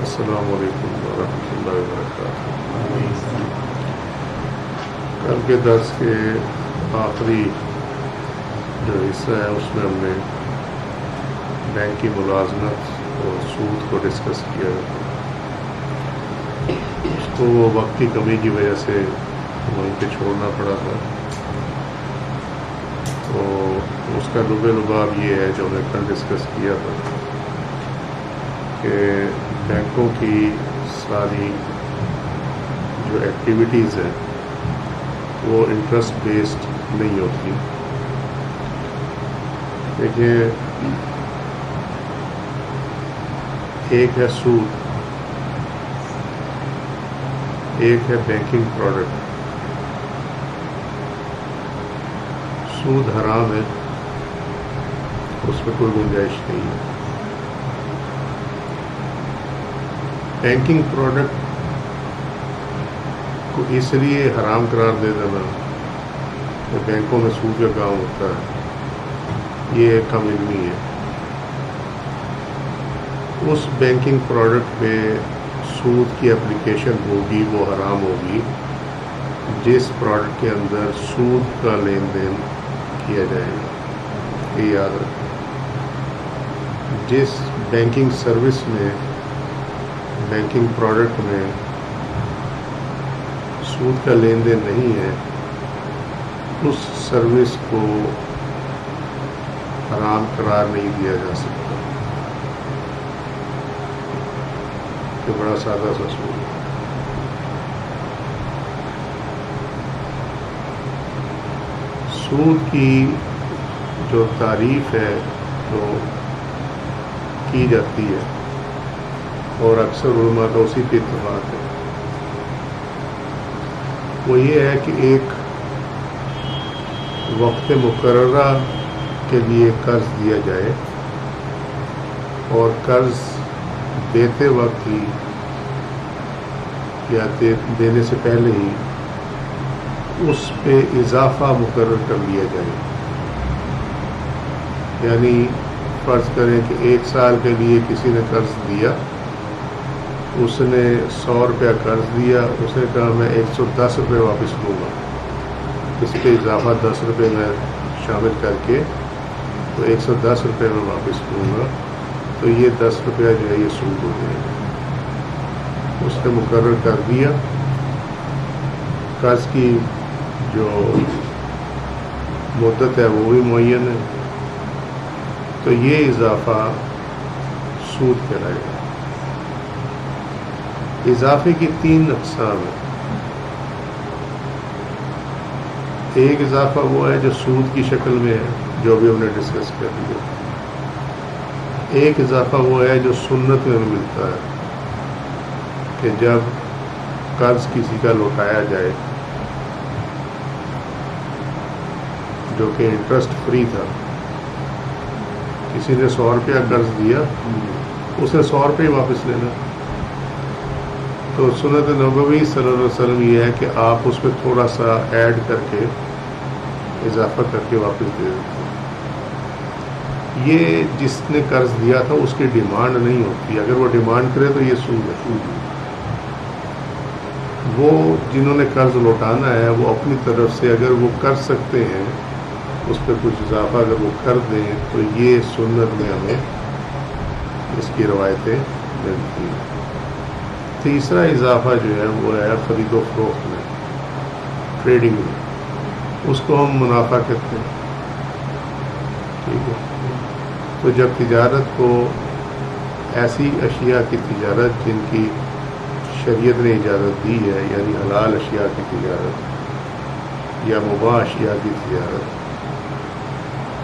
السلام علیکم ورحمۃ اللہ وبرکاتہ۔ کل کے درس کے آخری جو حصہ ہے اس میں ہم نے بینک کی ملازمت اور سود کو ڈسکس کیا۔ اس کو وہ وقت کی کمی کی وجہ سے وہیں پہ چھوڑنا پڑا تھا، تو اس کا لب لباب یہ ہے جو ہم نے کل ڈسکس کیا تھا کہ بینکوں کی ساری جو ایکٹیویٹیز ہیں وہ انٹرسٹ بیسڈ نہیں ہوتی۔ دیکھیے، ایک ہے سود، ایک ہے بینکنگ پروڈکٹ۔ سود حرام ہے، اس میں کوئی گنجائش نہیں ہے۔ بینکنگ پروڈکٹ کو اس لیے حرام قرار دے دینا کہ بینکوں میں سود کا کام ہوتا ہے، یہ کم علمی ہے۔ اس بینکنگ پروڈکٹ پہ سود کی اپلیکیشن ہوگی، وہ حرام ہوگی جس پروڈکٹ کے اندر سود کا لین دین کیا جائے گا۔ یہ یاد رکھیں، جس بینکنگ سروس میں، بینکنگ پروڈکٹ میں سود کا لین دین نہیں ہے، اس سروس کو حرام قرار نہیں دیا جا سکتا۔ یہ بڑا سادہ سا اصول ہے۔ سود کی جو تعریف ہے جو کی جاتی ہے، اور اکثر علماء کا اسی پہ اتفاق ہے، وہ یہ ہے کہ ایک وقت مقررہ کے لیے قرض دیا جائے اور قرض دیتے وقت ہی یا دینے سے پہلے ہی اس پہ اضافہ مقرر کر لیا جائے۔ یعنی فرض کریں کہ 1 سال کے لیے کسی نے قرض دیا، اس نے 100 روپیہ قرض دیا، اس نے کہا میں 110 روپے واپس لوں گا، اس پہ اضافہ 10 روپے میں شامل کر کے تو 110 روپے میں واپس لوں گا، تو یہ 10 روپیہ جو ہے یہ سود ہو جائے گا۔ اس نے مقرر کر دیا۔ قرض کی جو مدت ہے وہ بھی معین ہے، تو یہ اضافہ سود کہلائے گا۔ اضافے کی 3 اقسام ہیں۔ ایک اضافہ وہ ہے جو سود کی شکل میں ہے، جو بھی ہم نے ڈسکس کر لیا۔ ایک اضافہ وہ ہے جو سنت میں ملتا ہے کہ جب قرض کسی کا لوٹایا جائے جو کہ انٹرسٹ فری تھا، کسی نے 100 روپیہ قرض دیا، اس نے 100 روپے واپس لینا، تو سنت نبوی صلی اللہ علیہ وسلم یہ ہے کہ آپ اس پہ تھوڑا سا ایڈ کر کے اضافہ کر کے واپس دے دیتے۔ یہ جس نے قرض دیا تھا اس کی ڈیمانڈ نہیں ہوتی، اگر وہ ڈیمانڈ کرے تو یہ سود ہے۔ وہ جنہوں نے قرض لوٹانا ہے وہ اپنی طرف سے اگر وہ کر سکتے ہیں، اس پہ کچھ اضافہ اگر وہ کر دیں تو یہ سنت میں ہمیں اس کی روایتیں ملتی ہیں۔ تیسرا اضافہ جو ہے وہ ہے خرید و فروخت میں، ٹریڈنگ میں، اس کو ہم منافع کہتے ہیں۔ ٹھیک ہے، تو جب تجارت کو، ایسی اشیاء کی تجارت جن کی شریعت نے اجازت دی ہے، یعنی حلال اشیاء کی تجارت یا مباح اشیاء کی تجارت،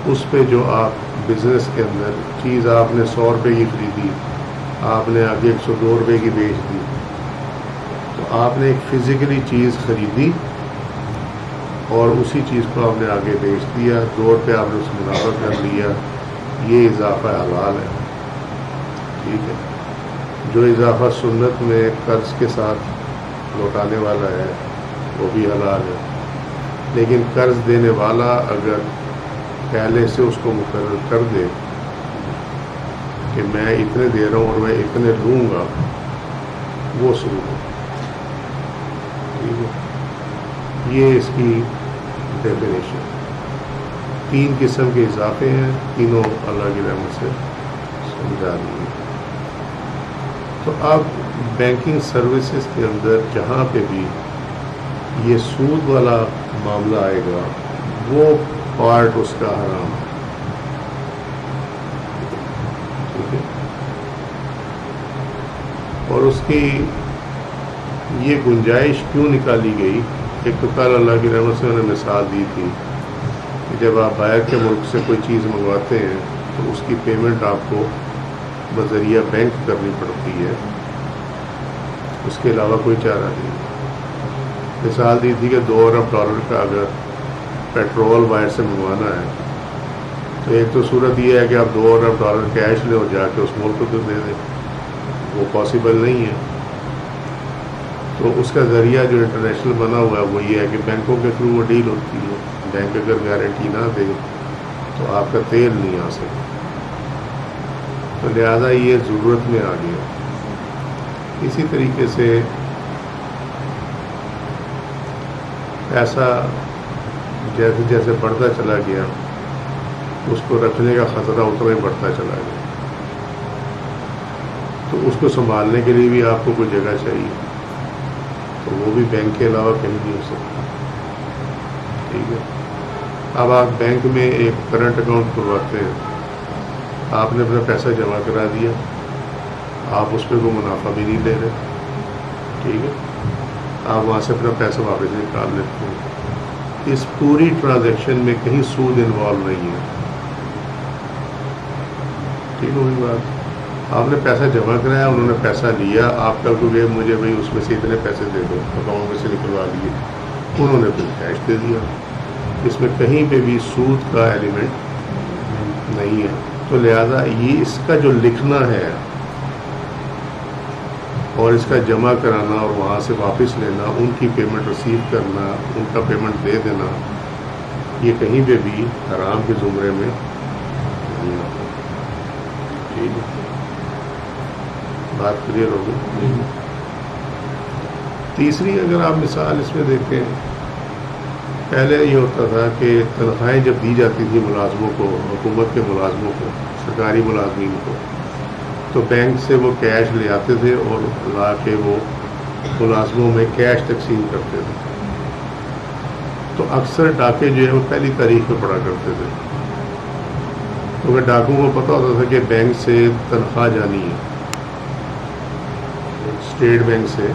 اس پہ جو آپ بزنس کے اندر چیز آپ نے 100 روپے کی خریدی، آپ نے آگے 102 روپے کی بیچ دی، تو آپ نے ایک فزیکلی چیز خریدی اور اسی چیز کو آپ نے آگے بیچ دیا، 2 روپے آپ نے اس منافع کر لیا، یہ اضافہ حلال ہے۔ ٹھیک ہے، جو اضافہ سنت میں قرض کے ساتھ لوٹانے والا ہے وہ بھی حلال ہے، لیکن قرض دینے والا اگر پہلے سے اس کو مقرر کر دے کہ میں اتنے دے رہا ہوں اور میں اتنے لوں گا، وہ سود ہے. ٹھیک ہے, یہ اس کی ڈیفینیشن. 3 قسم کے اضافے ہیں, تینوں اللہ کی رحمت سے سمجھا دیے. تو اب بینکنگ سروسز کے اندر جہاں پہ بھی یہ سود والا معاملہ آئے گا وہ پارٹ اس کا حرام ہے. ٹھیک ہے, اور اس کی یہ گنجائش کیوں نکالی گئی؟ ایک تو کل اللہ کی رحمت سے انہوں نے مثال دی تھی کہ جب آپ باہر کے ملک سے کوئی چیز منگواتے ہیں تو اس کی پیمنٹ آپ کو بذریعہ بینک کرنی پڑتی ہے, اس کے علاوہ کوئی چارہ نہیں. مثال دی تھی کہ $2 ارب کا اگر پیٹرول باہر سے منگوانا ہے تو ایک تو صورت یہ ہے کہ آپ $2 ارب کیش لیں اور جا کے اس ملک کو دے دیں, وہ پاسبل نہیں ہے. تو اس کا ذریعہ جو انٹرنیشنل بنا ہوا ہے وہ یہ ہے کہ بینکوں کے تھرو وہ ڈیل ہوتی ہے. بینک اگر گارنٹی نہ دے تو آپ کا تیل نہیں آ سکتا. تو لہذا یہ ضرورت میں آ گیا. اسی طریقے سے پیسہ جیسے جیسے بڑھتا چلا گیا اس کو رکھنے کا خطرہ اتنا ہی بڑھتا چلا گیا. تو اس کو سنبھالنے کے لیے بھی آپ کو کوئی جگہ چاہیے, تو وہ بھی بینک کے علاوہ کہیں نہیں ہو سکتا. ٹھیک ہے, اب آپ بینک میں ایک کرنٹ اکاؤنٹ کھلواتے ہیں, آپ نے اپنا پیسہ جمع کرا دیا, آپ اس پہ کوئی منافع بھی نہیں لے رہے. ٹھیک ہے, آپ وہاں سے اپنا پیسہ واپس نکال لیتے ہیں. اس پوری ٹرانزیکشن میں کہیں سود انوالو نہیں ہے. ٹھیک ہوگی بات. آپ نے پیسہ جمع کرایا, انہوں نے پیسہ لیا, آپ کل کو گئے مجھے بھائی اس میں سے اتنے پیسے دے دو, اکاؤنٹ میں سے نکلوا لیے, انہوں نے پھر کیش دے دیا. اس میں کہیں پہ بھی سود کا ایلیمنٹ نہیں ہے. تو لہذا یہ اس کا جو لکھنا ہے اور اس کا جمع کرانا اور وہاں سے واپس لینا, ان کی پیمنٹ ریسیو کرنا, ان کا پیمنٹ دے دینا, یہ کہیں پہ بھی حرام کے زمرے میں نہیں آتا. ٹھیک ہے, بات کلیئر ہوگی. تیسری اگر آپ مثال اس میں دیکھیں, پہلے یہ ہوتا تھا کہ تنخواہیں جب دی جاتی تھی ملازموں کو, حکومت کے ملازموں کو, سرکاری ملازمین کو, تو بینک سے وہ کیش لے آتے تھے اور لا کے وہ ملازموں میں کیش تقسیم کرتے تھے. تو اکثر ڈاکے جو ہے وہ پہلی تاریخ پہ پڑا کرتے تھے, کیونکہ ڈاکوں کو پتہ ہوتا تھا کہ بینک سے تنخواہ جانی ہے, اسٹیٹ بینک سے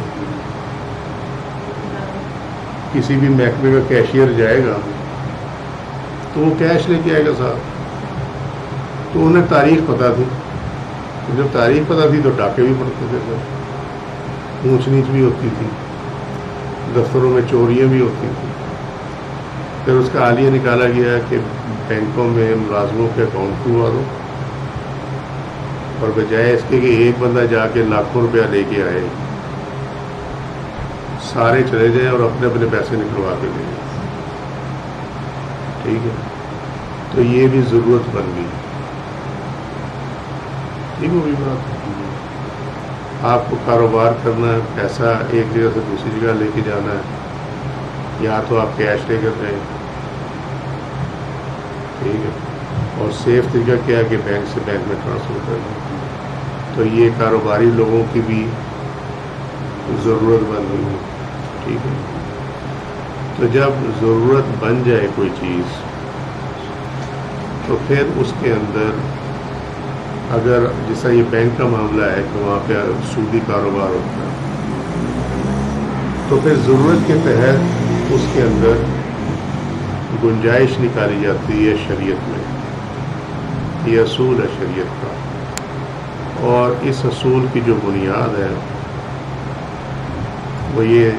کسی بھی محکمے کا کیشیئر جائے گا تو وہ کیش لے کے آئے گا ساتھ. تو انہیں تاریخ پتہ تھی, جب تاریخ پتہ تھی تو ڈاکے بھی پڑتے تھے, اونچ نیچ بھی ہوتی تھی, دفتروں میں چوریاں بھی ہوتی تھیں. پھر اس کا حالیہ نکالا گیا کہ بینکوں میں ملازموں کے اکاؤنٹ کھلوا دو, اور بجائے اس کے کہ ایک بندہ جا کے لاکھوں روپیہ لے کے آئے, سارے چلے جائیں اور اپنے اپنے پیسے نکلوا کے لے جائیں. ٹھیک ہے, تو یہ بھی ضرورت بن گئی. ٹھیک ہوگی بات. آپ کو کاروبار کرنا ہے, پیسہ ایک جگہ سے دوسری جگہ لے کے جانا ہے, یا تو آپ کیش لے کر رہے. ٹھیک ہے, اور سیف طریقہ کیا ہے کہ بینک سے بینک میں ٹرانسفر کرنا. تو یہ کاروباری لوگوں کی بھی ضرورت بن گئی ہے. ٹھیک ہے, تو جب ضرورت بن جائے کوئی چیز تو پھر اس کے اندر اگر جیسا یہ بینک کا معاملہ ہے کہ وہاں پہ سودی کاروبار ہوتا ہے, تو پھر ضرورت کے تحت اس کے اندر گنجائش نکالی جاتی ہے شریعت میں. یہ اصول ہے شریعت کا, اور اس اصول کی جو بنیاد ہے وہ یہ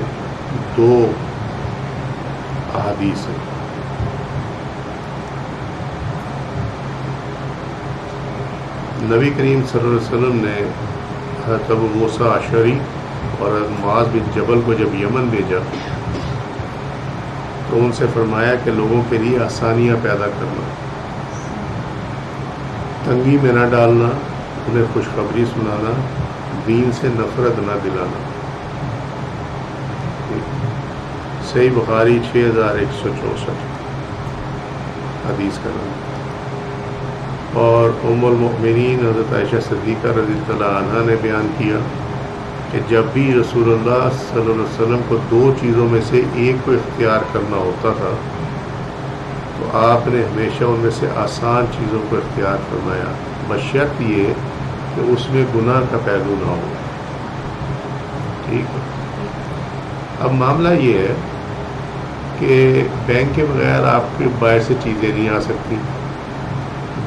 2 احادیث ہیں. نبی کریم صلی اللہ علیہ وسلم نے حضرت ابو موسیٰ اشعری اور حضرت معاذ بن جبل کو جب یمن بھیجا تو ان سے فرمایا کہ لوگوں کے لیے آسانیاں پیدا کرنا, تنگی میں نہ ڈالنا, انہیں خوشخبری سنانا, دین سے نفرت نہ دلانا. صحیح بخاری 6164 حدیث کا نام. اور ام المؤمنین حضرت عائشہ صدیقہ رضی اللہ عنہا نے بیان کیا کہ جب بھی رسول اللہ صلی اللہ علیہ وسلم کو 2 چیزوں میں سے ایک کو اختیار کرنا ہوتا تھا تو آپ نے ہمیشہ ان میں سے آسان چیزوں کو اختیار فرمایا، بشرط یہ کہ اس میں گناہ کا پہلو نہ ہو. ٹھیک ہے. اب معاملہ یہ ہے کہ بینک کے بغیر آپ کے باہر سے چیزیں نہیں آ سکتی،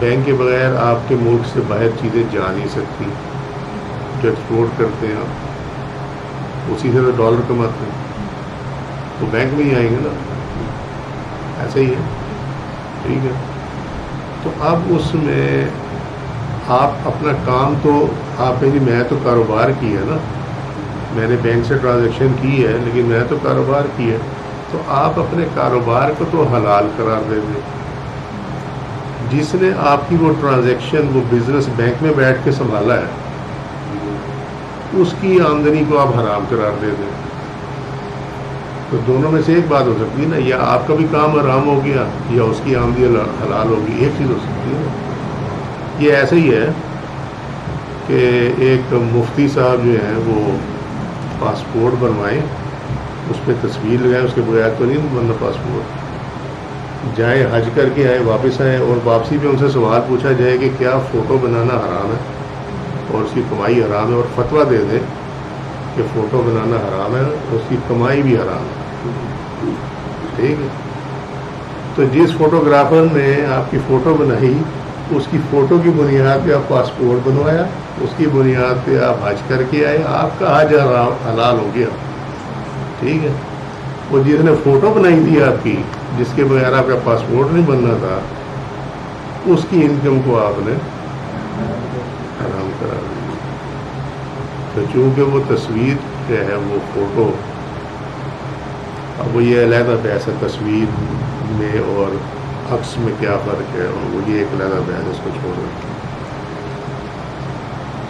بینک کے بغیر آپ کے ملک سے باہر چیزیں جا نہیں سکتی. جو ایکسپورٹ کرتے ہیں آپ اسی سے تو ڈالر کماتے ہیں، تو بینک میں ہی آئیں گے نا، ایسا ہی ہے. ٹھیک ہے. تو اب اس میں آپ اپنا کام تو آپ نے میں تو کاروبار کی ہے نا، میں نے بینک سے ٹرانزیکشن کی ہے لیکن میں تو کاروبار کی ہے، تو آپ اپنے کاروبار کو تو حلال قرار دے دیں. جس نے آپ کی وہ ٹرانزیکشن وہ بزنس بینک میں بیٹھ کے سنبھالا ہے اس کی آمدنی کو آپ حرام قرار دے دیں. تو دونوں میں سے ایک بات ہو سکتی ہے نا، یا آپ کا بھی کام حرام ہو گیا یا اس کی آمدنی حلال ہوگی، ایک چیز ہو سکتی ہے. یہ ایسے ہی ہے کہ ایک مفتی صاحب جو ہیں وہ پاسپورٹ بنوائیں، اس پہ تصویر لگائیں، اس کے بغیر تو نہیں بننا پاسپورٹ. جائیں حج کر کے آئے، واپس آئیں اور واپسی پہ ان سے سوال پوچھا جائے کہ کیا فوٹو بنانا حرام ہے اور اس کی کمائی حرام ہے، اور فتویٰ دے دیں کہ فوٹو بنانا حرام ہے اور اس کی کمائی بھی حرام ہے. ٹھیک ہے. تو جس فوٹوگرافر نے آپ کی فوٹو بنائی اس کی فوٹو کی بنیاد پہ آپ پاسپورٹ بنوایا، اس کی بنیاد پہ آپ حج کر کے آئے، آپ کا حج حلال ہو گیا. ٹھیک ہے. وہ جس نے فوٹو بنائی تھی آپ کی، جس کے بغیر آپ کا پاسپورٹ نہیں بننا تھا، اس کی انکم کو آپ نے حرام کرا دیا. تو چونکہ وہ تصویر جو ہے وہ فوٹو، اب وہ یہ علیحدہ بحث ہے تصویر میں اور عکس میں کیا فرق ہے، اور وہ یہ ایک علیحدہ بحث ہے، اس کو چھوڑ رہے.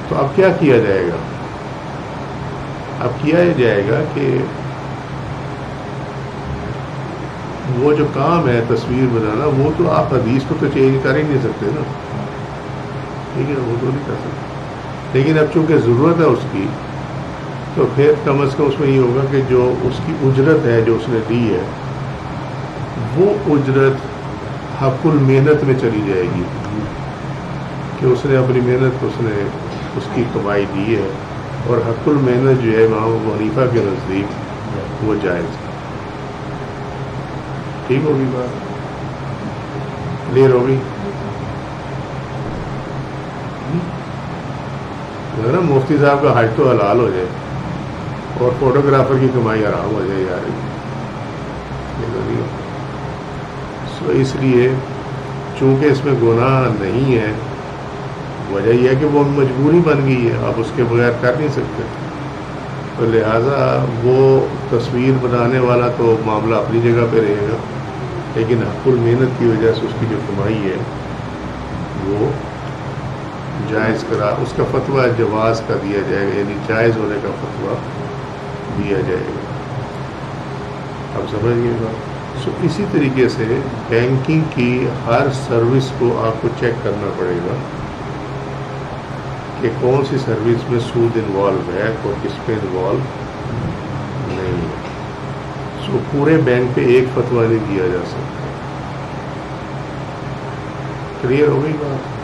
تو اب کیا کیا جائے گا؟ اب کیا جائے گا کہ وہ جو کام ہے تصویر بنانا، وہ تو آپ حدیث کو تو چینج کر ہی نہیں سکتے نا. ٹھیک ہے. وہ تو نہیں کر سکتے، لیکن اب چونکہ ضرورت ہے اس کی، تو پھر کم از کم اس میں یہ ہوگا کہ جو اس کی اجرت ہے جو اس نے دی ہے، وہ اجرت حق المحنت میں چلی جائے گی کہ اس نے اپنی محنت اس کی کمائی دی ہے، اور حق المحنت جو ہے امام ابو حنیفہ کے نزدیک وہ جائز ہے. ٹھیک ہوگی بات؟ کلیئر ہوگی نا؟ مفتی صاحب کا حج تو حلال ہو جائے اور فوٹوگرافر کی کمائی حرام ہو جائے یار، یہ تو نہیں ہوتا. سو اس لیے چونکہ اس میں گناہ نہیں ہے، وجہ یہ ہے کہ وہ مجبوری بن گئی ہے، آپ اس کے بغیر کر نہیں سکتے. تو لہٰذا وہ تصویر بنانے والا تو معاملہ اپنی جگہ پہ رہے گا، لیکن حق المحنت کی وجہ سے اس کی جو کمائی ہے وہ جائز کرا، اس کا فتویٰ جواز کا دیا جائے گا، یعنی جائز ہونے کا فتویٰ دیا جائے گا. آپ سمجھیے گا. سو اسی طریقے سے بینکنگ کی ہر سروس کو آپ کو چیک کرنا پڑے گا کہ کون سی سروس میں سود انوالو ہے اور کس پہ انوالو نہیں ہے. سو پورے بینک پہ ایک فتویٰ نہیں دیا جا سکتا. کلیئر ہو گئی بات؟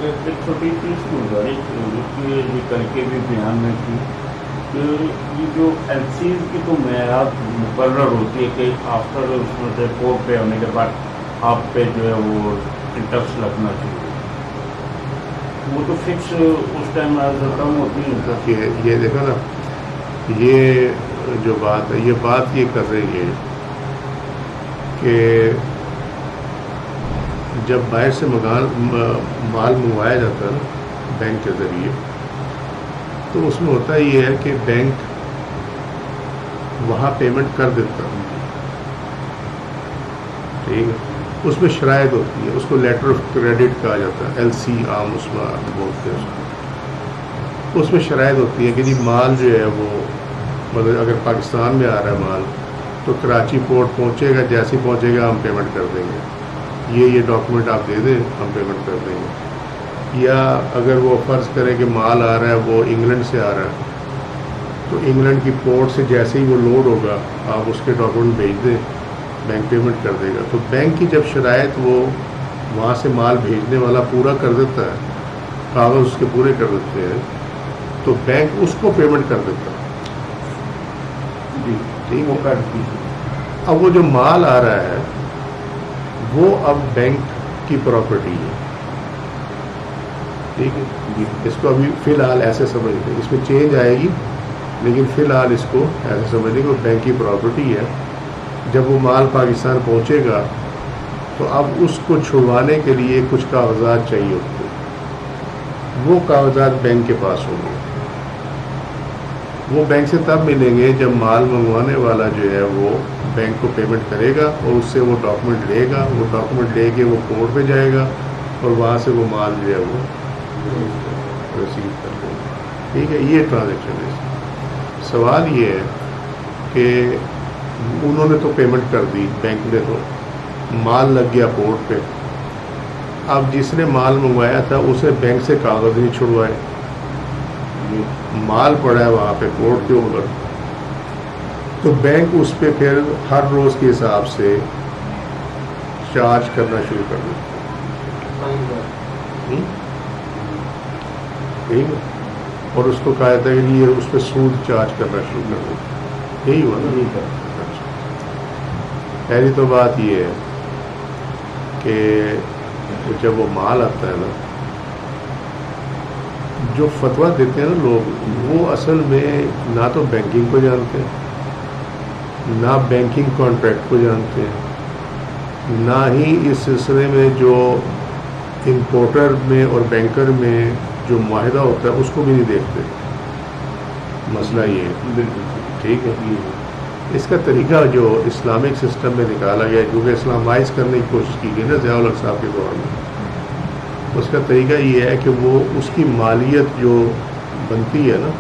ایک چھوٹی چیز کی گزارش کر کے بھی بیان میں کی کہ یہ جو ایل سیز کی تو معیارات مقرر ہوتی ہے کہ آفٹر اس میں سے کورٹ پہ ہونے کے بعد آپ پہ جو ہے وہ ٹیکس لگنا چاہیے، وہ تو فکس اس ٹائم کم ہوتی ہے. یہ دیکھو نا، یہ جو بات ہے، یہ بات یہ کر رہی ہے کہ جب باہر سے مال منگوایا جاتا ہے نا بینک کے ذریعے، تو اس میں ہوتا یہ ہے کہ بینک وہاں پیمنٹ کر دیتا ہے. ٹھیک ہے. اس میں شرائط ہوتی ہے، اس کو لیٹر آف کریڈٹ کہا جاتا ہے، LC عام اس میں بولتے ہیں اس کو. اس میں شرائط ہوتی ہے کہ جی مال جو ہے وہ مطلب اگر پاکستان میں آ رہا ہے مال تو کراچی پورٹ پہنچے گا، جیسے ہی پہنچے گا ہم پیمنٹ کر دیں گے، یہ ڈاکومنٹ آپ دے دیں ہم پیمنٹ کر دیں گے۔ یا اگر وہ فرض کریں کہ مال آ رہا ہے وہ انگلینڈ سے آ رہا ہے تو انگلینڈ کی پورٹ سے جیسے ہی وہ لوڈ ہوگا آپ اس کے ڈاکومنٹ بھیج دیں، بینک پیمنٹ کر دے گا۔ تو بینک کی جب شرائط وہ وہاں سے مال بھیجنے والا پورا کر دیتا ہے، کاغذ اس کے پورے کر دیتے ہیں، تو بینک اس کو پیمنٹ کر دیتا ہے۔ جی ٹھیک وہ ہے، کر دیجیے۔ اب وہ جو مال آ رہا ہے وہ اب بینک کی پراپرٹی ہے، ٹھیک ہے جی۔ اس کو ابھی فی الحال ایسے سمجھ لیں، اس میں چینج آئے گی لیکن فی الحال اس کو ایسے سمجھ لیں کہ وہ بینک کی پراپرٹی ہے۔ جب وہ مال پاکستان پہنچے گا تو اب اس کو چھڑوانے کے لیے کچھ کاغذات چاہیے ہوتے ہیں، وہ کاغذات بینک کے پاس ہوں گے۔ وہ بینک سے تب ملیں گے جب مال منگوانے والا جو ہے وہ بینک کو پیمنٹ کرے گا اور اس سے وہ ڈاکومنٹ لے گا، وہ ڈاکومنٹ لے کے وہ کورٹ پہ جائے گا اور وہاں سے وہ مال جو ہے وہ ریسیو کر لے گا، ٹھیک ہے۔ یہ ٹرانزیکشن ہے۔ سوال یہ ہے کہ انہوں نے تو پیمنٹ کر دی، بینک نے تو مال لگ گیا پورٹ پہ، اب جس نے مال منگوایا تھا اس نے بینک سے کاغذ نہیں چھڑوائے، مال پڑا ہے وہاں پہ پورٹ کے اوپر، تو بینک اس پہ پھر ہر روز کے حساب سے چارج کرنا شروع کر دیتا ہے، ٹھیک ہے، اور اس کو کہا تھا کہ یہ اس پہ سود چارج کرنا شروع کر دیتا، یہی ہوا نا۔ پہلی تو بات یہ ہے کہ جب وہ مال آتا ہے نا، جو فتویٰ دیتے ہیں نا لوگ، وہ اصل میں نہ تو بینکنگ کو جانتے ہیں، نہ بینکنگ کانٹریکٹ کو جانتے ہیں، نہ ہی اس سلسلے میں جو امپورٹر میں اور بینکر میں جو معاہدہ ہوتا ہے اس کو بھی نہیں دیکھتے۔ مسئلہ یہ ہے، بالکل ٹھیک ہے۔ اس کا طریقہ جو اسلامک سسٹم میں نکالا گیا، جو کہ اسلامائز کرنے کی کوشش کی گئی نا ضیاء الحق صاحب کے دور میں، اس کا طریقہ یہ ہے کہ وہ اس کی مالیت جو بنتی ہے نا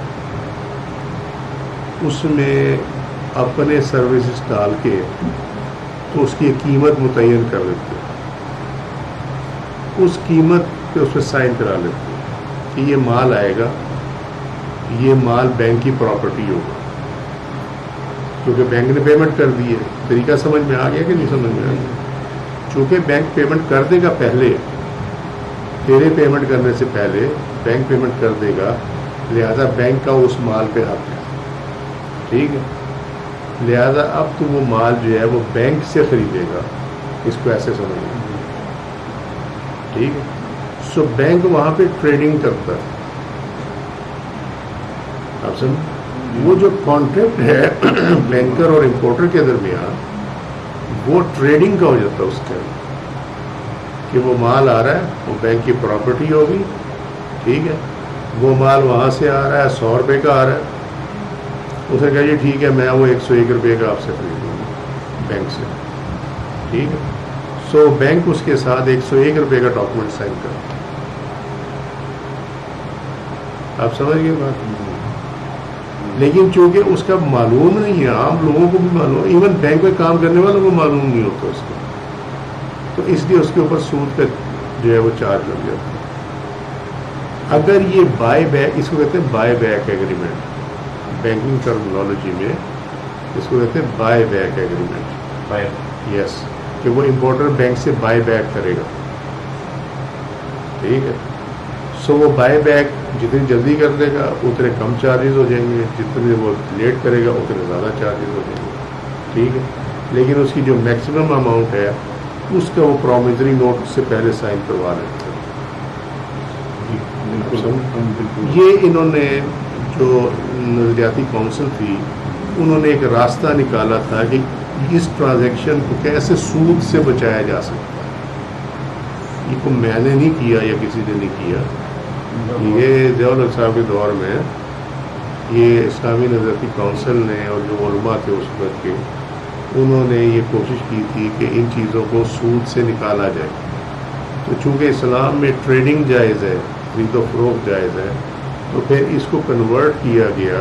اس میں اپنے سروسز ڈال کے تو اس کی ایک قیمت متعین کر دیتے ہیں، اس قیمت پہ اس پہ سائن کرا لیتے ہیں کہ یہ مال آئے گا، یہ مال بینک کی پراپرٹی ہوگا، کیونکہ بینک نے پیمنٹ کر دی ہے۔ طریقہ سمجھ میں آ گیا کہ نہیں سمجھ میں آ گیا؟ چونکہ بینک پیمنٹ کر دے گا پہلے، تیرے پیمنٹ کرنے سے پہلے بینک پیمنٹ کر دے گا، لہذا بینک کا اس مال پہ حق ہے، ٹھیک ہے۔ لہذا اب تو وہ مال جو ہے وہ بینک سے خریدے گا، اس کو ایسے سمجھیں، ٹھیک ہے۔ سو بینک وہاں پہ ٹریڈنگ کرتا ہے، آپ سمجھ، وہ جو کانٹریکٹ ہے بینکر اور امپورٹر کے درمیان وہ ٹریڈنگ کا ہو جاتا ہے اس کے اندر، کہ وہ مال آ رہا ہے وہ بینک کی پراپرٹی ہوگی، ٹھیک ہے، وہ مال وہاں سے آ رہا ہے 100 روپے کا آ رہا ہے، اسے کہا جی ٹھیک ہے میں وہ 101 روپے کا آپ سے خریدوں گا بینک سے، ٹھیک ہے۔ سو بینک اس کے ساتھ 101 روپے کا ڈاکومنٹ سائن کرتا ہے، آپ سمجھ گئے بات؟ لیکن چونکہ اس کا معلوم نہیں ہے، عام لوگوں کو بھی معلوم، ایون بینک میں کام کرنے والوں کو معلوم نہیں ہوتا اس کا، تو اس لیے اس کے اوپر سود کا جو ہے وہ چارج لگ جاتا ہے۔ اگر یہ بائی بیک، اس کو کہتے ہیں by back agreement, banking terminology میں اس کو کہتے ہیں بائی بیک ایگریمنٹ، یس، کہ وہ امپورٹر بینک سے بائی بیک کرے گا، ٹھیک ہے۔ سو وہ بائی بیک جتنی جلدی کر دے گا اتنے کم چارجز ہو جائیں گے، جتنے وہ لیٹ کرے گا اتنے زیادہ چارجز ہو جائیں گے، ٹھیک ہے۔ لیکن اس کی جو میکسیمم اماؤنٹ ہے اس کا وہ پرومیزری نوٹ سے پہلے سائن کروا لیتے ہیں۔ یہ انہوں نے جو نظریاتی کونسل تھی انہوں نے ایک راستہ نکالا تھا کہ اس ٹرانزیکشن کو کیسے سود سے بچایا جا سکتا ہے۔ یہ کو میں نے نہیں کیا یا کسی نے نہیں کیا، یہ ضیاء الحق صاحب کے دور میں یہ اسلامی نظریاتی کونسل نے اور جو علماء تھے اس وقت کے، انہوں نے یہ کوشش کی تھی کہ ان چیزوں کو سود سے نکالا جائے۔ تو چونکہ اسلام میں ٹریڈنگ جائز ہے، خرید و فروخت جائز ہے، تو پھر اس کو کنورٹ کیا گیا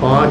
5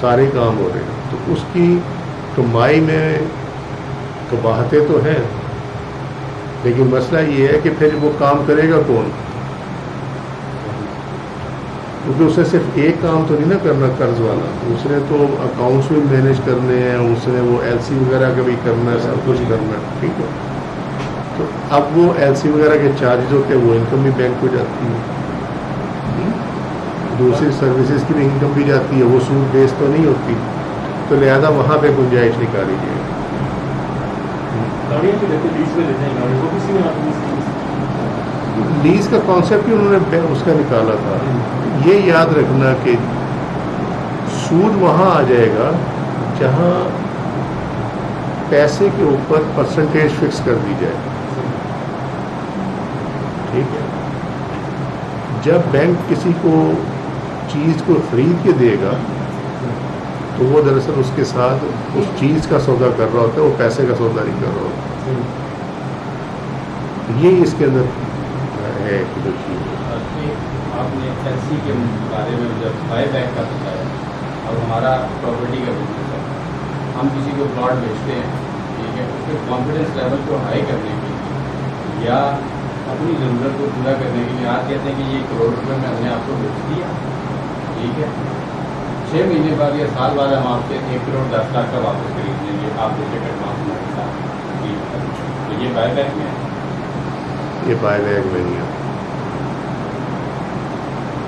سارے کام ہو رہے ہیں، تو اس کی کمائی میں قباحتیں تو ہیں، لیکن مسئلہ یہ ہے کہ پھر وہ کام کرے گا کون؟ کیونکہ اسے صرف ایک کام تو نہیں نا کرنا قرض والا، اس نے تو اکاؤنٹس بھی مینیج کرنے ہیں، اس نے وہ ایل سی وغیرہ کا بھی کرنا ہے، سب کچھ کرنا ہے، ٹھیک ہے؟ تو اب وہ ایل سی وغیرہ کے چارجز ہوتے ہیں، وہ انکم بھی بینک کو جاتی ہے، دوسری سروسز کی بھی انکم بھی جاتی ہے، وہ سود بیس تو نہیں ہوتی، تو لہذا وہاں پہ گنجائش نکالی جائے۔ لیز کا کانسیپٹ ہی انہوں نے اس کا نکالا تھا۔ یہ یاد رکھنا کہ سود وہاں آ جائے گا جہاں پیسے کے اوپر پرسنٹیج فکس کر دی جائے، ٹھیک ہے؟ جب بینک کسی کو چیز کو خرید کے دے گا تو وہ دراصل اس کے ساتھ اس چیز کا سودا کر رہا ہوتا ہے، وہ پیسے کا سودا نہیں کر رہا ہوتا۔ یہ اس کے اندر ہے کہ جو چیز آپ نے ایل سی کے بارے میں جب بائی بیک کا بتایا، اور ہمارا پراپرٹی کا بزنس ہے، ہم کسی کو پلاٹ بیچتے ہیں، ٹھیک ہے، اس کے کانفیڈنس لیول کو ہائی کرنے کے لیے یا اپنی ضرورت کو پورا کرنے کے لیے آپ کہتے ہیں کہ یہ 1 کروڑ روپے میں ہم نے آپ کو بیچ دیا، ٹھیک ہے، 6 مہینے بعد یا سال بعد ہم آپ سے 1 کروڑ 10 لاکھ کا واپس خرید لیں گے، آپ جیسے ایڈوانس ہمارے ساتھ، ٹھیک ہے، تو یہ بائی بیک میں ہے؟ یہ بائی بیک میں نہیں آتا،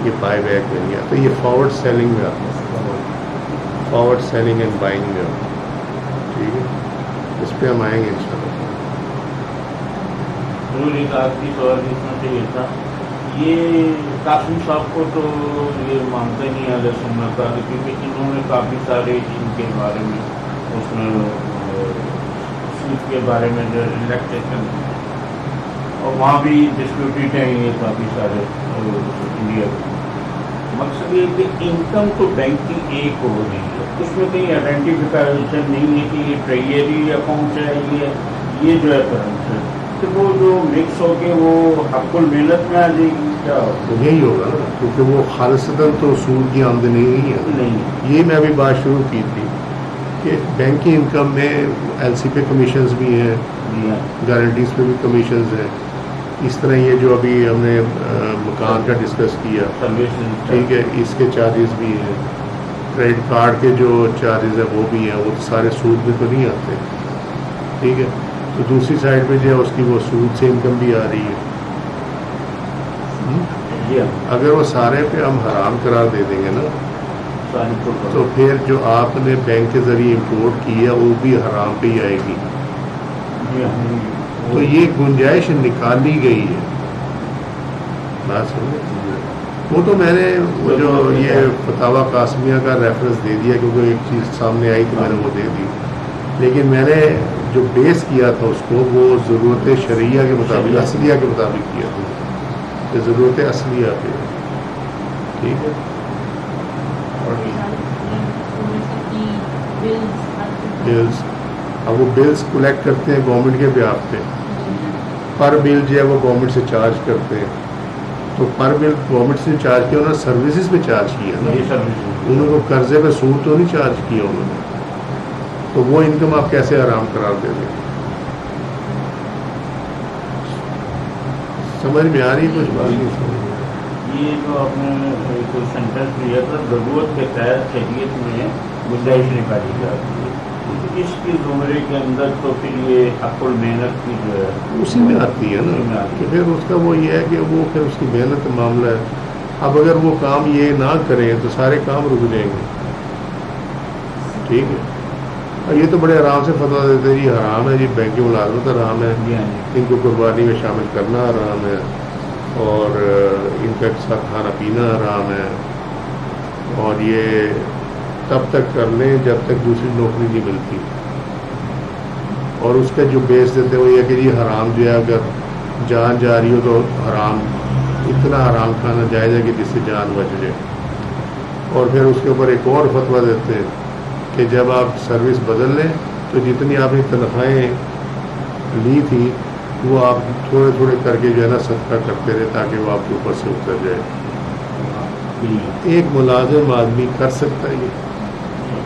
یہ بائی بیک میں نہیں آتا، یہ فارورڈ سیلنگ میں آتا ہے، فارورڈ سیلنگ اینڈ بائنگ میں آتا ہے، ٹھیک ہے؟ اس پہ ہم آئیں گے انشاءاللہ۔ ضرور ایک آخری سوال پوچھنا چاہیے تھا، یہ قاسم صاحب کو تو یہ مانتے نہیں اہل سنت کا، کیونکہ انہوں نے کافی سارے ان کے بارے میں اس میں سود کے بارے میں جو ریلیکسیشن، اور وہاں بھی ڈسپیوٹیڈ ہیں یہ کافی سارے انڈیا کے۔ مقصد یہ ہے کہ انکم تو بینک کی ایک ہو رہی ہے، اس میں کہیں آئیڈینٹیفیکیشن نہیں ہے کہ یہ ٹریجری اکاؤنٹ ہے، یہ جو ہے کرنٹ ہے، تو وہ جو مکس ہو کے وہ حق المحنت میں آ جائے گی، کیا تو یہی ہوگا نا، کیونکہ وہ خالصتاً تو سود کی آمدنی نہیں ہے۔ نہیں؟ یہ میں ابھی بات شروع کی تھی کہ بینک کی انکم میں ایل سی پہ کمیشنز بھی ہیں، جی ہاں، گارنٹیز پہ بھی کمیشنز ہیں، اس طرح یہ جو ابھی ہم نے مکان کا ڈسکس کیا، سروسز، ٹھیک ہے، اس کے چارجز بھی ہیں، کریڈٹ کارڈ کے جو چارجز ہیں وہ بھی ہیں، وہ سارے سود میں تو نہیں آتے، ٹھیک ہے؟ تو دوسری سائڈ پہ جو ہے اس کی وہ سود سے انکم بھی آ رہی ہے۔ جی ہاں، اگر وہ سارے پہ ہم حرام قرار دے دیں گے نا، ساری کو تو پھر جو آپ نے بینک کے ذریعے امپورٹ کی ہے وہ بھی حرام پہ ہی آئے گی، جی ہاں، تو یہ گنجائش نکالی گئی ہے۔ بات سمجھے؟ وہ تو میں نے وہ جو یہ فتاوی قاسمیہ کا ریفرنس دے دیا، کیونکہ ایک چیز سامنے آئی تو میں نے وہ دے دی، لیکن میں نے جو بیس کیا تھا اس کو وہ ضرورت شرعیہ کے مطابق، اصلیہ کے مطابق کیا تھا، کہ ضرورت اصلیہ پہ، ٹھیک ہے؟ بلز، اب وہ بلز کلیکٹ کرتے ہیں گورنمنٹ کے بیاف پہ، پر بل جو ہے وہ گورنمنٹ سے چارج کرتے ہیں، تو پر بل گورنمنٹ سے چارج کیا، انہوں نے سروسز پہ چارج کیا نا، یہ سروسز، انہوں کو قرضے پہ سود تو نہیں چارج کیا انہوں نے، تو وہ انکم آپ کیسے حرام قرار دے دیں؟ سمجھ میں آ رہی کچھ بات نہیں سمجھ؟ یہ جو آپ نے کوئی سینٹینس دیا تھا، ضرورت کے تحت شریعت میں گنجائش نکالی جاتی ہے، اس کی زمرے کے اندر تو پھر یہ حق المحنت کی جو ہے اسی میں آتی ہے نا، کہ پھر اس کا وہ یہ ہے کہ وہ پھر اس کی محنت کا معاملہ ہے۔ اب اگر وہ کام یہ نہ کریں تو سارے کام رک جائیں گے، ٹھیک ہے؟ اور یہ تو بڑے آرام سے فتویٰ دیتے ہیں، جی حرام ہے، جی بینک کی ملازمت حرام ہے، ان کو قربانی میں شامل کرنا حرام ہے، اور ان کا ساتھ کھانا پینا حرام ہے، اور یہ تب تک کر لیں جب تک دوسری نوکری نہیں ملتی، اور اس کا جو بیس دیتے وہ یہ کہ جی حرام جو ہے اگر جان جا رہی ہو تو حرام، اتنا حرام کھانا جائز ہے کہ جس سے جان بچ جائے، اور پھر اس کے اوپر ایک اور فتویٰ دیتے ہیں کہ جب آپ سروس بدل لیں تو جتنی آپ نے تنخواہیں لی تھی وہ آپ تھوڑے تھوڑے کر کے جو ہے نا صدقہ کرتے رہے تاکہ وہ آپ کے اوپر سے اتر جائے۔ ایک ملازم آدمی کر سکتا ہے یہ؟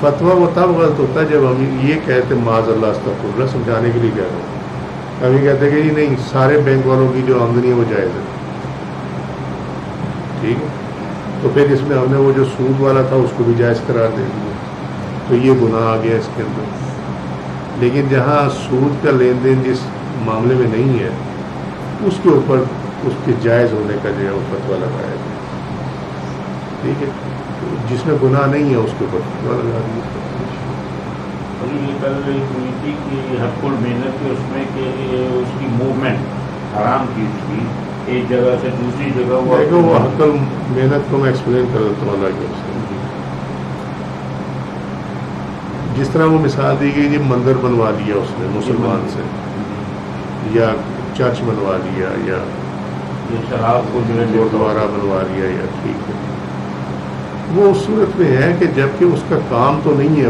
فتویٰ وہ تب غلط ہوتا ہے جب ہم یہ کہتے معاذ اللہ استغفر اللہ، سمجھانے کے لیے کہہ رہے ہیں. ہم یہ کہتے ہیں کہ جی نہیں، سارے بینک والوں کی جو آمدنی ہے وہ جائز ہے، ٹھیک ہے، تو پھر اس میں ہم نے وہ جو سود والا تھا اس کو بھی جائز قرار دے دیا، تو یہ گناہ آ گیا اس کے اندر. لیکن جہاں سود کا لین دین جس معاملے میں نہیں ہے، اس کے اوپر اس کے جائز ہونے کا جو ہے وہ فتویٰ لگایا گیا، ٹھیک ہے. جس میں گناہ نہیں ہے اس کے اوپر فتویٰ لگا دیا. اور یہ کل ہوئی تھی کہ حق المحنت کے اس میں کہ اس کی موومنٹ حرام چیز تھی، ایک جگہ سے دوسری جگہ دیکھو وہ حق المحنت کو میں ایکسپلین کر دیتا ہوں اللہ کے سے. جس طرح وہ مثال دی گئی جی مندر بنوا لیا اس نے مسلمان سے، یا چرچ بنوا لیا، یا یہ شراب کو جو ہے گردوارہ بنوا لیا، یا ٹھیک ہے، وہ اس صورت میں ہے کہ جب کہ اس کا کام تو نہیں ہے،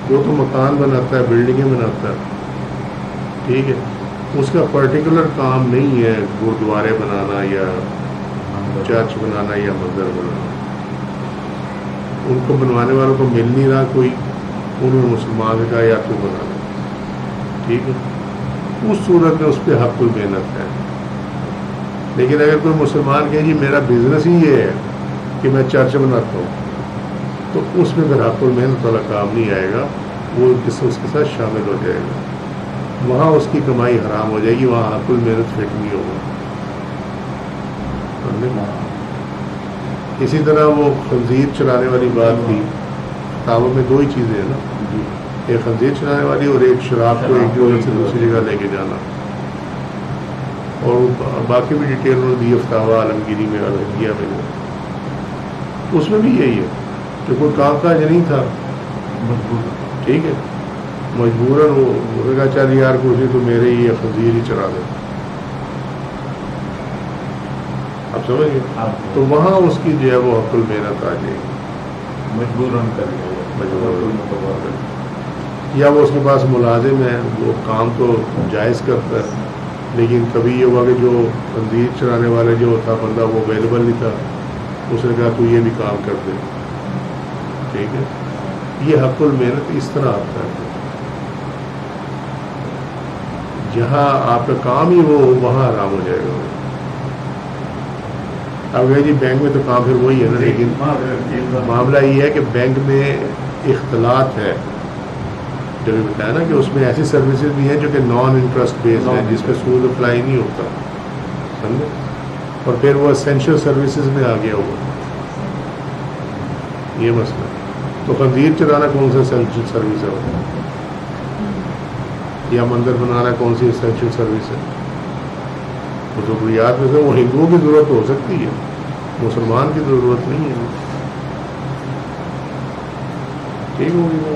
وہ تو مکان بناتا ہے، بلڈنگیں بناتا ہے، ٹھیک ہے، اس کا پرٹیکولر کام نہیں ہے گردوارے بنانا یا چرچ بنانا یا مندر بنانا. ان کو بنوانے والوں کو مل نہیں رہا کوئی، انہوں نے مسلمان نے کہا یا تو بنا لو، ٹھیک ہے. اس صورت میں اس پہ حق المحنت ہے. لیکن اگر کوئی مسلمان کہے جی میرا بزنس ہی یہ ہے کہ میں چرچ بناتا ہوں، تو اس میں پھر حق المحنت والا کام نہیں آئے گا، وہ اس کے ساتھ شامل ہو جائے گا، وہاں اس کی کمائی حرام ہو جائے گی، وہاں حق المحنت فٹ نہیں ہوگا. اسی طرح وہ خنزیر چلانے والی بات تھی، کتابوں میں دو ہی چیزیں ہیں نا، ایک خنزیر چلانے والی اور ایک شراب کو ایک جگہ سے دوسری جگہ لے کے جانا. اور باقی بھی ڈیٹیل انہوں نے دی فتاوی عالمگیری میں کیا میں نے، اس میں بھی یہی ہے کہ کوئی کام کاج نہیں تھا، ٹھیک ہے، مجبوراً وہ کہا چل یار کوشش تو میرے ہی خنزیر ہی چلا دے، آپ سمجھ گئے، تو وہاں اس کی جو ہے وہ حق المحنت آ جائے گی، مجبوراً کر یا وہ اس کے پاس ملازم ہے، وہ کام تو جائز کرتا ہے، لیکن کبھی یہ ہوا کہ جو خنزیر چلانے والے جو تھا بندہ وہ اویلیبل نہیں تھا، اس نے کہا تو یہ بھی کام کر دے، ٹھیک ہے. یہ حق المحنت اس طرح آتا ہے، جہاں آپ کا کام ہی وہ وہاں آرام ہو جائے گا. اب جی بینک میں تو کام پھر وہی ہے نا، لیکن معاملہ یہ ہے کہ بینک میں اختلاط ہے، جو بھی بتایا نا کہ اس میں ایسی سروسز بھی ہیں جو کہ نان انٹرسٹ بیسڈ ہیں، جس پہ سود اپلائی نہیں ہوتا، سمجھے، اور پھر وہ اسینشیل سروسز میں آ گیا ہوا، یہ مسئلہ. تو خنزیر چلانا کون سا اسینشیل سروس ہے، یا مندر بنانا کون سی اسینشیل سروس ہے؟ وہ ضروریات میں سے وہ ہندوؤں کی ضرورت ہو سکتی ہے، مسلمان کی ضرورت نہیں ہے. ٹھیک ہوگی،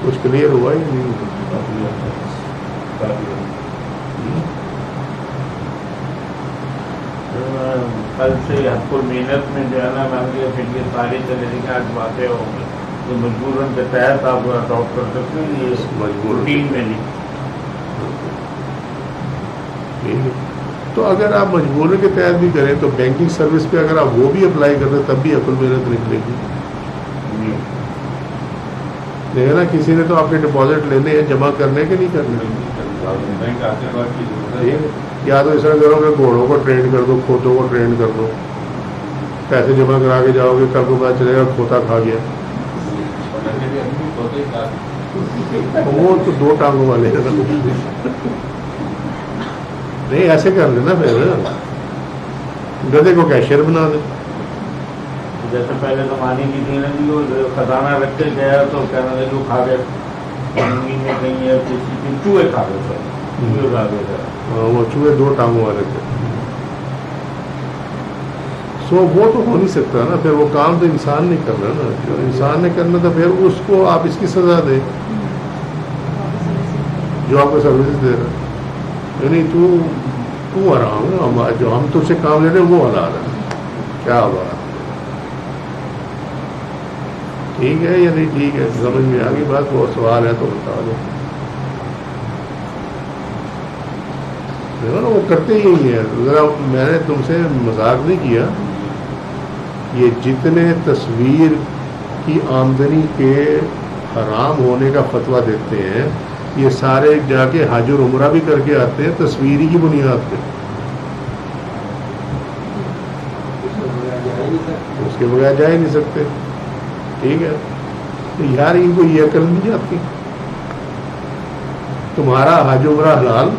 کچھ کلیئر ہوا ہی نہیں. کل سے حق المحنت میں جو ہے نا مان لیا پھر یہ ساری چلے گی، آج باتیں ہوں گی تو مجبوراً کے تحت آپ اڈاپٹ کر سکتے ہیں، یہ مجبور روٹین میں نہیں. ٹھیک ہے، تو اگر آپ مجبوری کے تحت بھی کریں تو بینکنگ سروس پہ اگر آپ وہ بھی اپلائی کریں تب بھی حق المحنت نکلے گی. لیکن نا کسی نے تو آپ کے ڈپازٹ لینے ہیں، جمع کرنے کے نہیں کرنے. یا تو اس طرح کرو کہ گھوڑوں کو ٹرین کر دو، کھوتوں کو ٹرین کر دو، پیسے جمع کرا کے جاؤ گے، کل کو پتا چلے گا کھوتا کھا گیا. وہ تو دو ٹانگوں والے ہیں نہیں، ایسے کر لینا، پھر گدھے کو کیشیئر بنا دیں. جیسے پہلے زمانے کی تھی نا جی، وہ خزانہ رکھ کے گیا تو کہنا تھا جو کھا گئے زمین میں کہیں ہے کسی چوہے کھا گئے سر، چوہے کھا گئے سر، وہ چوہے دو ٹانگوں والے تھے. سو وہ تو ہو نہیں سکتا نا، پھر وہ کام تو انسان نہیں کر رہا نا، جو انسان نے کرنا تھا پھر اس کو آپ اس کی سزا دیں جو آپ کو سروس دے رہا ہے، یعنی تو آرام ہے، جو ہم تجھ سے کام لے رہے ہیں وہ حلال ہے. کیا بات، ٹھیک ہے یا نہیں ٹھیک ہے، سمجھ میں آ گئی بات؟ بہت سوال ہے تو بتا دو. وہ کرتے ہی ہیں. ذرا میں نے تم سے مذاق نہیں کیا، یہ جتنے تصویر کی آمدنی کے حرام ہونے کا فتویٰ دیتے ہیں، یہ سارے جا کے حج اور عمرہ بھی کر کے آتے ہیں تصویری کی بنیاد پہ، اس کے بغیر جا ہی نہیں سکتے. ٹھیک ہے، تو یار ان کو یہ عقل نہیں جاتی. تمہارا حج عمرہ حلال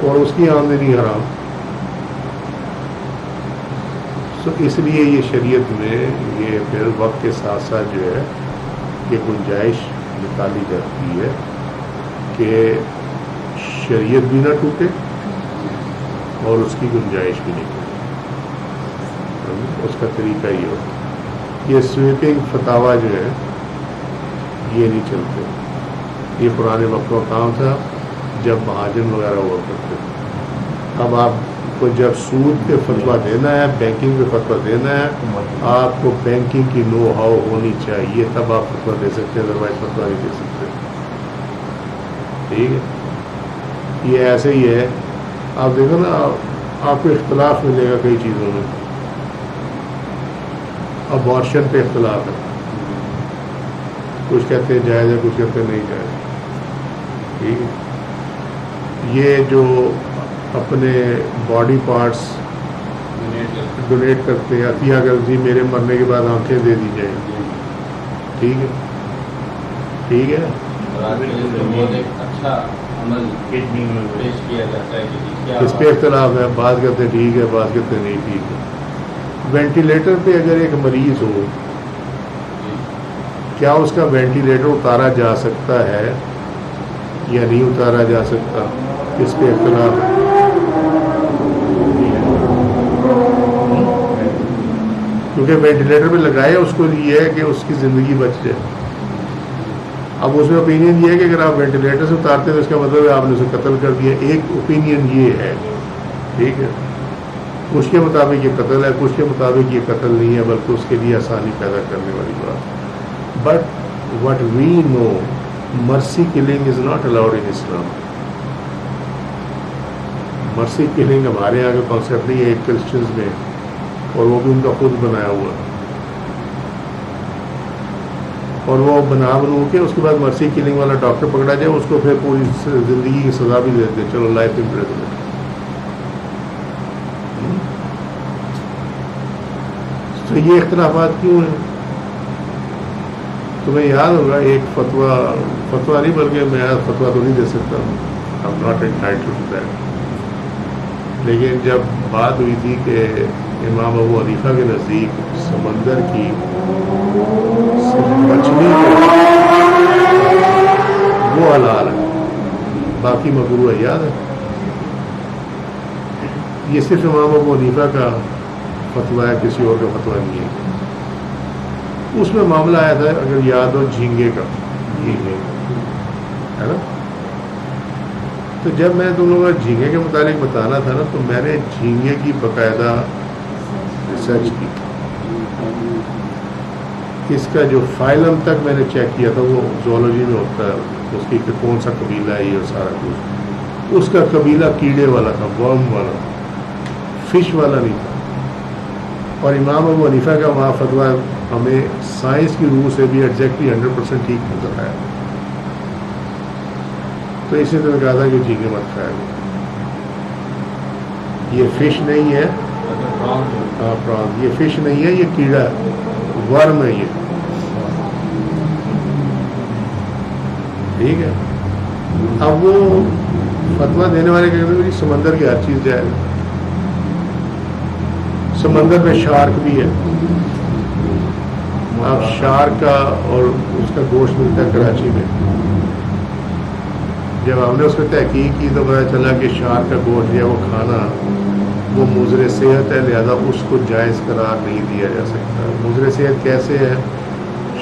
اور اس کی آمدنی حرام. تو اس لیے یہ شریعت میں یہ پھر وقت کے ساتھ ساتھ جو ہے یہ گنجائش نکالی جاتی ہے کہ شریعت بھی نہ ٹوٹے اور اس کی گنجائش بھی نہیں ٹوٹے. اس کا طریقہ یہ ہوتا ہے. یہ سویپنگ فتاوا جو ہے یہ نہیں چلتے. یہ پرانے وقت کا کام تھا جب مہاجن وغیرہ ہوا کرتے تھے. اب آپ کو جب سود پہ فتویٰ دینا ہے، بینکنگ پہ فتویٰ دینا ہے، آپ کو بینکنگ کی نو ہاؤ ہونی چاہیے، تب آپ فتویٰ دے سکتے ہیں، ادروائز فتویٰ نہیں دے سکتے. ٹھیک ہے، یہ ایسے ہی ہے. آپ دیکھو نا، آپ کو اختلاف ملے گا کئی چیزوں میں. ابارشن پہ اختلاف ہے، کچھ کہتے ہیں جائز ہے، کچھ کہتے ہیں نہیں جائز. ٹھیک ہے، یہ جو اپنے باڈی پارٹس ڈونیٹ کرتے ہیں، عطیہ کر جی میرے مرنے کے بعد آنکھیں دے دی جائیں. ٹھیک ہے، ٹھیک ہے. اچھا عمل پیش کیا جاتا ہے، اس پہ اختلاف ہے. بعض کہتے ہیں ٹھیک ہے، بعض کہتے ہیں نہیں ٹھیک ہے. وینٹیلیٹر پہ اگر ایک مریض ہو، کیا اس کا وینٹیلیٹر اتارا جا سکتا ہے یا نہیں اتارا جا سکتا، اس پہ اختلاف ہے. کیونکہ وینٹیلیٹر پہ لگایا اس کو یہ ہے کہ اس کی زندگی بچ جائے. اب اس میں اوپینین یہ ہے کہ اگر آپ وینٹیلیٹر سے اتارتے ہیں تو اس کا مطلب ہے آپ نے اسے قتل کر دیا. ایک اوپینین یہ ہے. ٹھیک ہے، کچھ کے مطابق یہ قتل ہے، کچھ کے مطابق یہ قتل نہیں ہے، بلکہ اس کے لیے آسانی پیدا کرنے والی بات. But what we know, mercy killing is not allowed in Islam. Mercy killing ہمارے یہاں کا کانسیپٹ نہیں ہے، ایک کرسچنز میں، اور وہ بھی ان کا خود بنایا ہوا ہے. اور وہ بنا کے اس کے بعد مرسی کلنگ والا ڈاکٹر پکڑا جائے، اس کو پھر پوری زندگی کی سزا بھی دیتے ہیں، چلو لائف امپریزنمنٹ. تو یہ اختلافات کیوں ہیں؟ تمہیں یاد ہوگا ایک فتویٰ نہیں بلکہ میں فتویٰ تو نہیں دے سکتا، I'm not entitled to that. لیکن جب بات ہوئی تھی کہ امام ابو حنیفہ کے نزدیک سمندر کی مچھلی وہ حلال ہے، باقی مکروہ ہے. یاد ہے؟ یہ صرف امام ابو حنیفہ کا فتویٰ ہے، کسی اور کا فتویٰ نہیں ہے. اس میں معاملہ آیا تھا، اگر یاد ہو، جھینگے کا. جھینگے ہے نا. تو جب میں تم لوگوں کو جھینگے کے متعلق بتانا تھا نا، تو میں نے جھینگے کی باقاعدہ ریسرچ کی. اس کا جو فائلم تک میں نے چیک کیا تھا، وہ زولوجی میں ہوتا ہے، اس کی کہ کون سا قبیلہ ہے یہ سارا کچھ. اس کا قبیلہ کیڑے والا تھا، ورم والا، فش والا نہیں تھا. اور امام ابو حنیفہ کا وہاں فتویٰ ہمیں سائنس کی روح سے بھی ایگزیکٹلی 100% ٹھیک نظر آیا. تو اسی طرح کہا تھا کہ جھینگے مت کھایا گیا، یہ فش نہیں ہے. ہاں پران، یہ فش نہیں ہے، یہ کیڑا ہے، ورم ہے یہ. ٹھیک ہے. اب وہ فتویٰ دینے والے کہتے ہیں سمندر کی ہر چیز جائے. سمندر میں شارک بھی ہے. اب شارک کا اور اس کا گوشت ملتا ہے کراچی میں. جب ہم نے اس پہ تحقیق کی تو پتہ چلا کہ شارک کا گوشت جو ہے وہ کھانا وہ مضر صحت ہے، لہذا اس کو جائز قرار نہیں دیا جا سکتا. مضر صحت کیسے ہے؟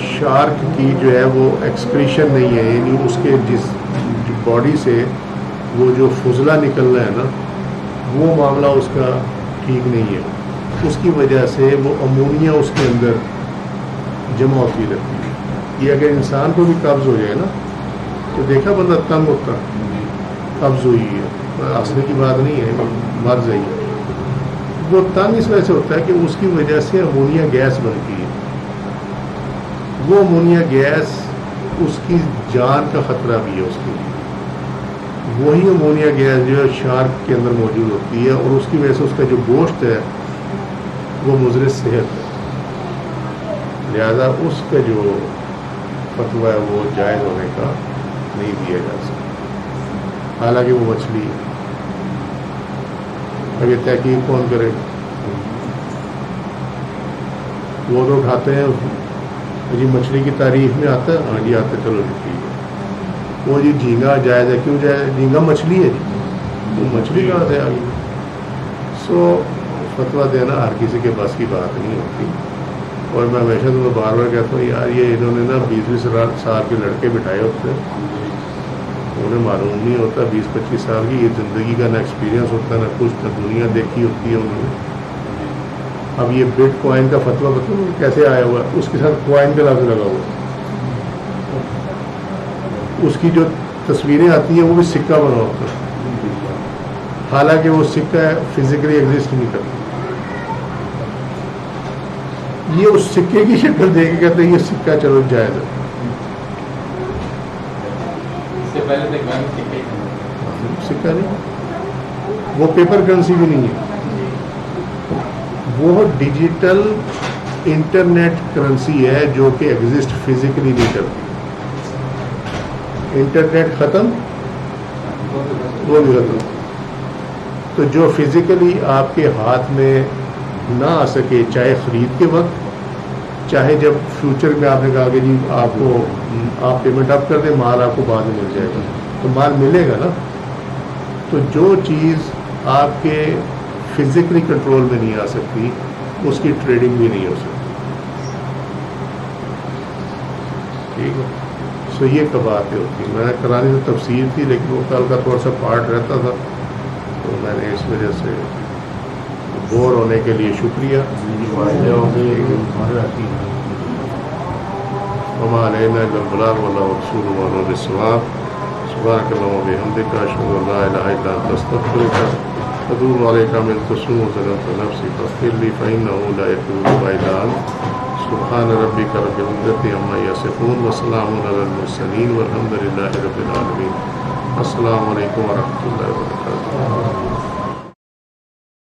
شارک کی جو ہے وہ ایکسکریشن نہیں ہے، یعنی اس کے جس باڈی سے وہ جو فضلہ نکلنا ہے نا، وہ معاملہ اس کا ٹھیک نہیں ہے. اس کی وجہ سے وہ امونیا اس کے اندر جمع ہوتی رہتی ہے. یہ اگر انسان کو بھی قبض ہو جائے نا، تو دیکھا بندہ تنگ ہوتا، قبض ہوئی ہے، ہنسنے کی بات نہیں ہے، مر جائیے. وہ تنگ اس وجہ سے ہوتا ہے کہ اس کی وجہ سے امونیا گیس بنتی ہے. وہ امونیا گیس اس کی جان کا خطرہ بھی ہے اس کے لیے. وہی امونیا گیس جو ہے شارک کے اندر موجود ہوتی ہے اور اس کی وجہ سے اس کا جو گوشت ہے وہ مضر صحت ہے. لہذا اس کا جو فتویٰ ہے وہ جائز ہونے کا نہیں دیا جا سکتا، حالانکہ وہ مچھلی ہے. اب یہ تحقیق کون کرے؟ وہ تو اٹھاتے ہیں جی مچھلی کی تعریف میں آتا ہے، ہاں جی آتا ہے، چلو جی ٹھیک ہے. وہ جی جھینگا جائز ہے، کیوں جائز ہے؟ جھینگا مچھلی ہے جی، وہ مچھلی کہاں سے آ گئی؟ سو فتویٰ دینا ہر کسی کے بس کی بات نہیں ہوتی. اور میں ہمیشہ تو بار بار کہتا ہوں یار یہ انہوں نے نا 20-20 سال کے لڑکے بٹھائے ہوتے ہیں، انہیں معلوم نہیں ہوتا 20-25 سال کی یہ زندگی کا نہ ایکسپیرینس ہوتا ہے نہ کچھ، نہ دنیا دیکھی ہوتی ہے انہوں نے. اب یہ بٹ کوائن کا فتویٰ بتاؤ کیسے آیا ہوا ہے؟ اس کے ساتھ کوائن کا لفظ لگا ہوا ہے. اس کی جو تصویریں آتی ہیں وہ بھی سکہ بنا ہوتا ہے، حالانکہ وہ سکہ فزیکلی ایگزسٹ نہیں کرتا. یہ اس سکے کی شکل دے کے کہتے ہیں یہ سکہ چلو جائز ہے. اس سے پہلے تک میں سکہ نہیں، وہ پیپر کرنسی بھی نہیں ہے، وہ ڈیجیٹل انٹرنیٹ کرنسی ہے جو کہ ایگزسٹ فزیکلی نہیں کرتی. انٹرنیٹ ختم وہ بھی ختم. تو جو فزیکلی آپ کے ہاتھ میں نہ آ سکے، چاہے خرید کے وقت، چاہے جب فیوچر میں آپ نے کہا کہ جی آپ کو آپ پیمنٹ اپ کر دیں، مال آپ کو بعد میں مل جائے گا، تو مال ملے گا نا. تو جو چیز آپ کے فزیکلی کنٹرول میں نہیں آ سکتی اس کی ٹریڈنگ بھی نہیں ہو سکتی. ٹھیک ہے. سو یہ کباتیں ہوتی ہیں. میں نے کرانی تو تفصیل تھی لیکن وہ کل کا تھوڑا سا پارٹ رہتا تھا تو میں نے اس وجہ سے بور ہونے کے لیے شکریہ. وما علینا الا البلاغ واللہ رسول اللہ بالصواب. سبحانک اللہم وبحمدک اشہد ان لا الہ الا انت استغفرک واتوب الیک. من تسوء ظننت نفسی فاغفر لی فانہ لا یغفر الا انت. سبحان ربک رب العزۃ عما یصفون وسلام علی المرسلین والحمد للہ رب العالمین. السلام علیکم ورحمۃ اللہ وبرکاتہ.